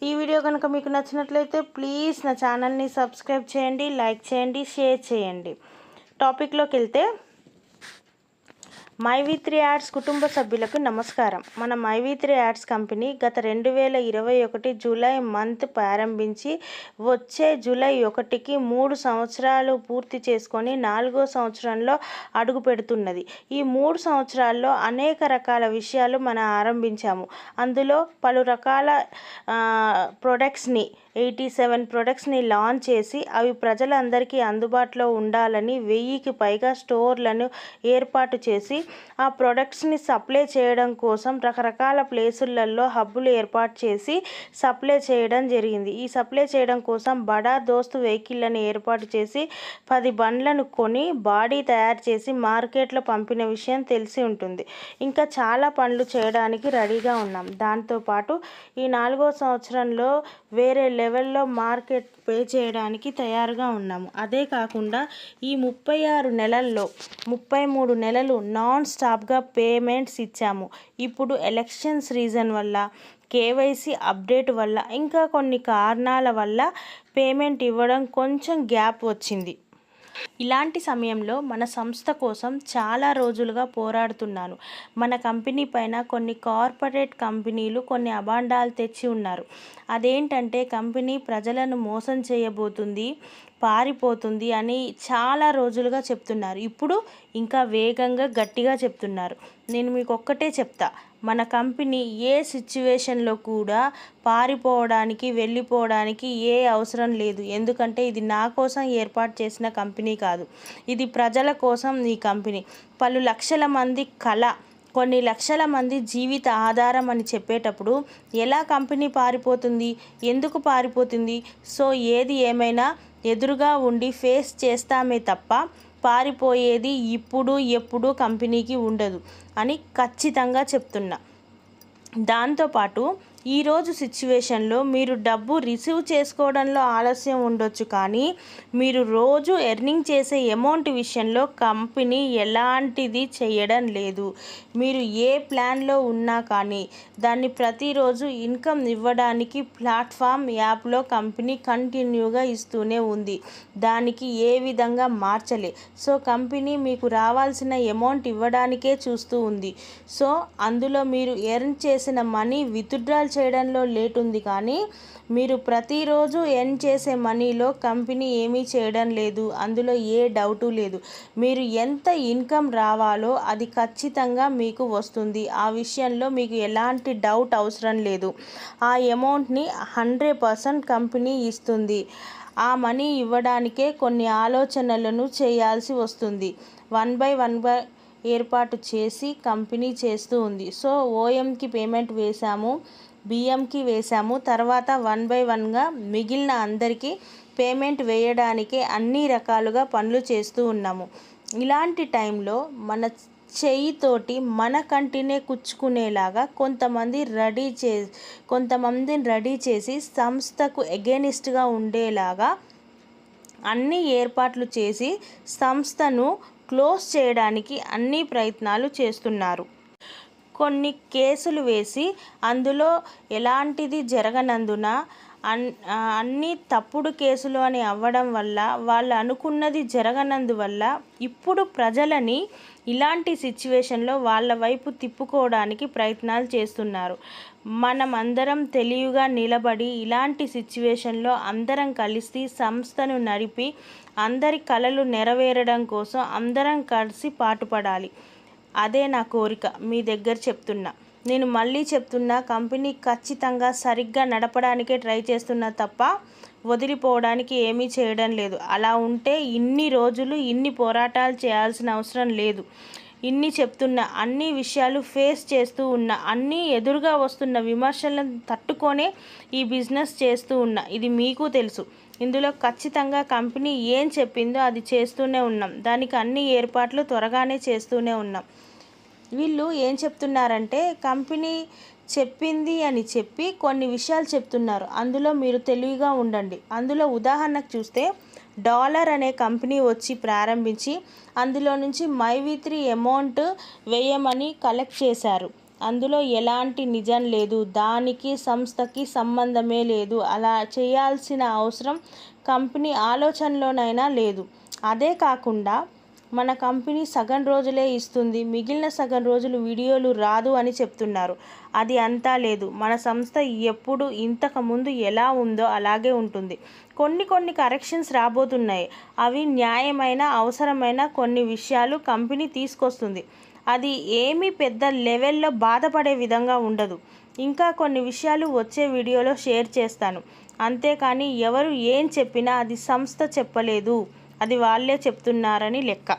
ఈ వీడియో కనుక మీకు నచ్చినట్లయితే ప్లీజ్ నా ఛానల్ని సబ్స్క్రైబ్ చేయండి, లైక్ చేయండి, షేర్ చేయండి. టాపిక్లోకి వెళ్తే మైవి3 యాడ్స్ కుటుంబ సభ్యులకు నమస్కారం. మన మైవి3 యాడ్స్ కంపెనీ గత 2021 జూలై మంత్ ప్రారంభించి వచ్చే జూలై 1కి 3 సంవత్సరాలు పూర్తి చేసుకొని 4వ సంవత్సరంలో అడుగు పెడుతున్నది. ఈ 3 సంవత్సరాల్లో అనేక రకాల విషయాలు మనం ఆరంభించాము. అందులో పలు రకాల ప్రొడక్ట్స్ని 87 ప్రొడక్ట్స్ని లాంచ్ చేసి అవి ప్రజలందరికీ అందుబాటులో ఉండాలని 1000కి పైగా స్టోర్లను ఏర్పాటు చేసి ఆ ప్రొడక్ట్స్ని సప్లై చేయడం కోసం రకరకాల ప్లేసులలో హబ్బులు ఏర్పాటు చేసి సప్లై చేయడం జరిగింది. ఈ సప్లై చేయడం కోసం బడా దోస్తు వెహికల్లను ఏర్పాటు చేసి 10 బండ్లను కొని బాడీ తయారు చేసి మార్కెట్లో పంపిన విషయం తెలిసి ఉంటుంది. ఇంకా చాలా పనులు చేయడానికి రెడీగా ఉన్నాం. దాంతోపాటు ఈ 4వ సంవత్సరంలో వేరే లెవెల్లో మార్కెట్ పే చేయడానికి తయారుగా ఉన్నాము. అదే కాకుండా ఈ 36 నెలల్లో 33 నెలలు నాన్ స్టాప్గా పేమెంట్స్ ఇచ్చాము. ఇప్పుడు ఎలక్షన్స్ రీజన్ వల్ల, కేవైసీ అప్డేట్ వల్ల, ఇంకా కొన్ని కారణాల వల్ల పేమెంట్ ఇవ్వడం కొంచెం గ్యాప్ వచ్చింది. ఇలాంటి సమయంలో మన సంస్థ కోసం చాలా రోజులుగా పోరాడుతున్నాను. మన కంపెనీ పైన కొన్ని కార్పొరేట్ కంపెనీలు కొన్ని అభాండాలు తెచ్చి ఉన్నారు. అదేంటంటే కంపెనీ ప్రజలను మోసం చేయబోతుంది, పారిపోతుంది అని చాలా రోజులుగా చెప్తున్నారు. ఇప్పుడు ఇంకా వేగంగా గట్టిగా చెప్తున్నారు. నేను మీకు ఒక్కటే చెప్తా, మన కంపెనీ ఏ సిచ్యువేషన్లో కూడా పారిపోవడానికి వెళ్ళిపోవడానికి ఏ అవసరం లేదు. ఎందుకంటే ఇది నా కోసం ఏర్పాటు చేసిన కంపెనీ కాదు, ఇది ప్రజల కోసం ఈ కంపెనీ. పలు లక్షల మంది కళ, కొన్ని లక్షల మంది జీవిత ఆధారం అని చెప్పేటప్పుడు ఎలా కంపెనీ పారిపోతుంది, ఎందుకు పారిపోతుంది? సో ఏది ఏమైనా ఎదురుగా ఉండి ఫేస్ చేస్తామే తప్ప పారిపోయేది ఇప్పుడు ఎప్పుడు కంపెనీకి ఉండదు అని ఖచ్చితంగా చెప్తున్నా. దాంతోపాటు ఈరోజు సిచ్యువేషన్లో మీరు డబ్బు రిసీవ్ చేసుకోవడంలో ఆలస్యం ఉండొచ్చు, కానీ మీరు రోజు ఎర్నింగ్ చేసే అమౌంట్ విషయంలో కంపెనీ ఎలాంటిది చేయడం లేదు. మీరు ఏ ప్లాన్లో ఉన్నా కానీ దాన్ని ప్రతిరోజు ఇన్కమ్ ఇవ్వడానికి ప్లాట్ఫామ్ యాప్లో కంపెనీ కంటిన్యూగా ఇస్తూనే ఉంది. దానికి ఏ విధంగా మార్చలే. సో కంపెనీ మీకు రావాల్సిన అమౌంట్ ఇవ్వడానికే చూస్తూ ఉంది. సో అందులో మీరు ఎర్న్ చేసిన మనీ విత్డ్రాల్ చేయడంలో లేట్ ఉంది, కానీ మీరు ప్రతిరోజు ఎర్న్ చేసే మనీలో కంపెనీ ఏమీ చేయడం లేదు. అందులో ఏ డౌటు లేదు. మీరు ఎంత ఇన్కమ్ రావాలో అది ఖచ్చితంగా మీకు వస్తుంది. ఆ విషయంలో మీకు ఎలాంటి డౌట్ అవసరం లేదు. ఆ అమౌంట్ని 100% కంపెనీ ఇస్తుంది. ఆ మనీ ఇవ్వడానికే కొన్ని ఆలోచనలను చేయాల్సి వస్తుంది. 1 by 1 ఏర్పాటు చేసి కంపెనీ చేస్తూ ఉంది. సో ఓఎంకి పేమెంట్ వేశాము, బిఎంకి వేశాము, తర్వాత 1 by 1గా మిగిలిన అందరికీ పేమెంట్ వేయడానికే అన్ని రకాలుగా పనులు చేస్తూ ఉన్నాము. ఇలాంటి టైంలో మన చెయ్యితోటి మన కంటినే కుచ్చుకునేలాగా కొంతమందిని రెడీ చేసి సంస్థకు ఎగెనిస్ట్గా ఉండేలాగా అన్ని ఏర్పాట్లు చేసి సంస్థను క్లోజ్ చేయడానికి అన్ని ప్రయత్నాలు చేస్తున్నారు. కొన్ని కేసులు వేసి అందులో ఎలాంటిది జరగనందున అన్ని తప్పుడు కేసులు అని అవ్వడం వల్ల వాళ్ళు అనుకున్నది జరగనందువల్ల ఇప్పుడు ప్రజలని ఇలాంటి సిచ్యువేషన్లో వాళ్ళ వైపు తిప్పుకోవడానికి ప్రయత్నాలు చేస్తున్నారు. మనం అందరం తెలివిగా నిలబడి ఇలాంటి సిచ్యువేషన్లో అందరం కలిసి సంస్థను నడిపి అందరి కలలు నెరవేరడం కోసం అందరం కలిసి పాటుపడాలి. అదే నా కోరిక మీ దగ్గర చెప్తున్నా. నేను మళ్ళీ చెప్తున్నా, కంపెనీ ఖచ్చితంగా సరిగ్గా నడపడానికే ట్రై చేస్తున్నా తప్ప వదిలిపోవడానికి ఏమీ చేయడం లేదు. అలా ఉంటే ఇన్ని రోజులు ఇన్ని పోరాటాలు చేయాల్సిన అవసరం లేదు. ఇన్ని చెప్తున్నా, అన్ని విషయాలు ఫేస్ చేస్తూ ఉన్నా, అన్నీ ఎదురుగా వస్తున్న విమర్శలను తట్టుకొనే ఈ బిజినెస్ చేస్తూ ఉన్నా. ఇది మీకు తెలుసు. ఇందులో ఖచ్చితంగా కంపెనీ ఏం చెప్పిందో అది చేస్తూనే ఉన్నాం. దానికి అన్ని ఏర్పాట్లు త్వరగానే చేస్తూనే ఉన్నాం. వీళ్ళు ఏం చెప్తున్నారంటే కంపెనీ చెప్పింది అని చెప్పి కొన్ని విషయాలు చెప్తున్నారు. అందులో మీరు తెలివిగా ఉండండి. అందులో ఉదాహరణకు చూస్తే డాలర్ అనే కంపెనీ వచ్చి ప్రారంభించి అందులో నుంచి మైవి3 అమౌంట్ వేయమని కలెక్ట్ చేశారు. అందులో ఎలాంటి నిజం లేదు, దానికి సంస్థకి సంబంధమే లేదు, అలా చేయాల్సిన అవసరం కంపెనీ ఆలోచనలోనైనా లేదు. అదే కాకుండా మన కంపెనీ సగం రోజులే ఇస్తుంది, మిగిలిన సగం రోజులు వీడియోలు రాదు అని చెప్తున్నారు. అది అంతా లేదు. మన సంస్థ ఎప్పుడు ఇంతకుముందు ఎలా ఉందో అలాగే ఉంటుంది. కొన్ని కరెక్షన్స్ రాబోతున్నాయి. అవి న్యాయమైన అవసరమైన కొన్ని విషయాలు కంపెనీ తీసుకొస్తుంది. అది ఏమీ పెద్ద లెవెల్లో బాధపడే విధంగా ఉండదు. ఇంకా కొన్ని విషయాలు వచ్చే వీడియోలో షేర్ చేస్తాను. అంతేకాని ఎవరు ఏం చెప్పినా అది సంస్థ చెప్పలేదు, అది వాళ్ళే చెప్తున్నారని లెక్క.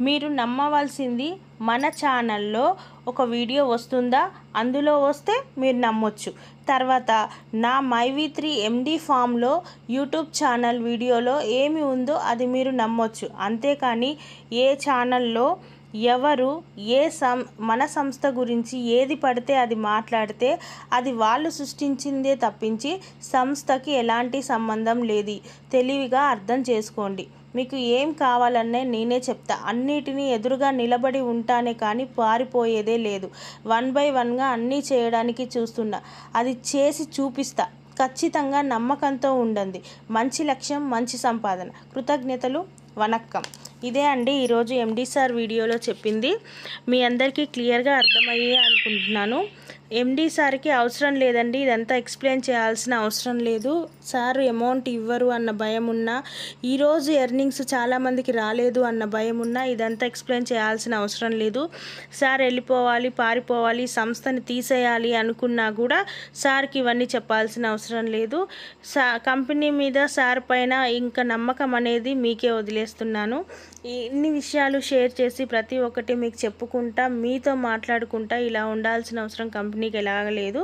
మీరు నమ్మవలసింది మన ఛానల్లో ఒక వీడియో వస్తుందా, అందులో వస్తే మీరు నమ్మొచ్చు. తర్వాత నా మైవి3 ఎండి ఫామ్లో యూట్యూబ్ ఛానల్ వీడియోలో ఏమి ఉందో అది మీరు నమ్మొచ్చు. అంతేకాని ఏ ఛానల్లో ఎవరు మన సంస్థ గురించి ఏది పడితే అది మాట్లాడితే అది వాళ్ళు సృష్టించిందే తప్పించి సంస్థకి ఎలాంటి సంబంధం లేదు. తెలివిగా అర్థం చేసుకోండి. మీకు ఏం కావాలనే నేనే చెప్తా. అన్నిటినీ ఎదురుగా నిలబడి ఉంటానే కానీ పారిపోయేదే లేదు. 1 బై 1గా అన్నీ చేయడానికి చూస్తున్నా, అది చేసి చూపిస్తా. ఖచ్చితంగా నమ్మకంతో ఉండండి. మంచి లక్ష్యం, మంచి సంపాదన. కృతజ్ఞతలు. వణక్కం. ఇదే అండి ఈరోజు ఎండి సార్ వీడియోలో చెప్పింది. మీ అందరికీ క్లియర్గా అర్థమయ్యే అనుకుంటున్నాను. ఎండి సార్కి అవసరం లేదండి ఇదంతా ఎక్స్ప్లెయిన్ చేయాల్సిన అవసరం లేదు. సార్ అమౌంట్ ఇవ్వరు అన్న భయం ఉన్నా, ఈరోజు ఎర్నింగ్స్ చాలామందికి రాలేదు అన్న భయం ఉన్నా ఇదంతా ఎక్స్ప్లెయిన్ చేయాల్సిన అవసరం లేదు. సార్ వెళ్ళిపోవాలి, పారిపోవాలి, సంస్థని తీసేయాలి అనుకున్నా కూడా సార్కి ఇవన్నీ చెప్పాల్సిన అవసరం లేదు. కంపెనీ మీద సార్ పైన ఇంకా నమ్మకం అనేది మీకే వదిలేస్తున్నాను. ఇన్ని విషయాలు షేర్ చేసి ప్రతి ఒక్కటి మీకు చెప్పుకుంటా, మీతో మాట్లాడుకుంటా ఇలా ఉండాల్సిన అవసరం కంపెనీకి ఎలాగ లేదు.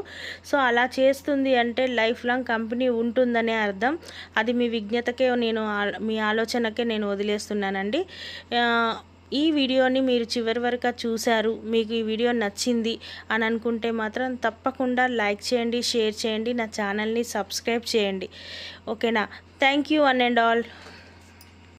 సో అలా చేస్తుంది అంటే లైఫ్ లాంగ్ కంపెనీ ఉంటుందనే అర్థం. అది మీ విజ్ఞతకే, మీ ఆలోచనకే నేను వదిలేస్తున్నానండి. ఈ వీడియోని మీరు చివరి వరకు చూశారు, మీకు ఈ వీడియో నచ్చింది అని అనుకుంటే మాత్రం తప్పకుండా లైక్ చేయండి, షేర్ చేయండి, నా ఛానల్ని సబ్స్క్రైబ్ చేయండి. ఓకేనా? Thank you one and all.